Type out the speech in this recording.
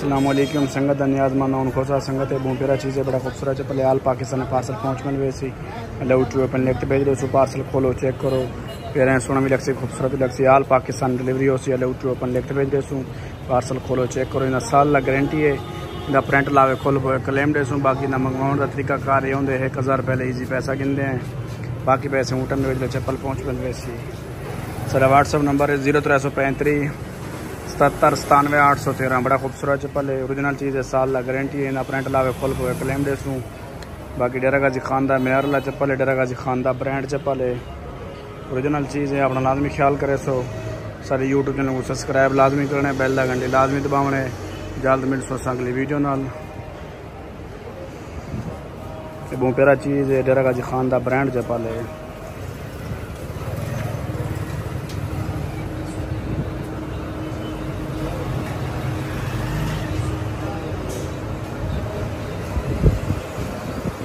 अस्सलाम वालेकुम संगत नियाज माना खोसा संगत है पेरा चीज़ें बड़ा खूबसूरत चप्पल आल पाकिस्तान पार्सल पहुँच में वैसी लौट ओपन लिखते भेज दो पार्सल खोलो चेक करो पेरें सोना भी लग सी खूबसूरत लग सी आल पाकिस्तान डिलीवरी हो सी लौट ओपन लिखते भेज दे पार्सल खोलो चेक करो इन साल का गारंटी है इनका प्रिंट लावे खोल क्लेम दे बाकी ना मंगवाने का तरीका कार ये होंगे 1000 पहले ईजी पैसा गिनते हैं बाकी पैसे ऊँटन में भेज दो चप्पल पहुँच में वैसी सर व्हाट्सअप नंबर है 0335 77 97 813 बड़ा खूबसूरत चप्पल है ओरिजिनल चीज़ है साल का गारंटी है ना प्रिंट लावे खोल को क्लेम दे बाकी डेरा गाजी खान का मेयर वाला चप्पल है डेरा गाजी खान का ब्रांड चप्पल है ओरिजिनल चीज़ है अपना लाजमी ख्याल करे सो सारे यूट्यूब चैनल को सब्सक्राइब लाजमी करने बेल का घंटे लाजमी दबावने जल्द मिल सो अगली वीडियो नाल पेरा चीज़ है डेरा गाजी खान का ब्रांड चप्पल है।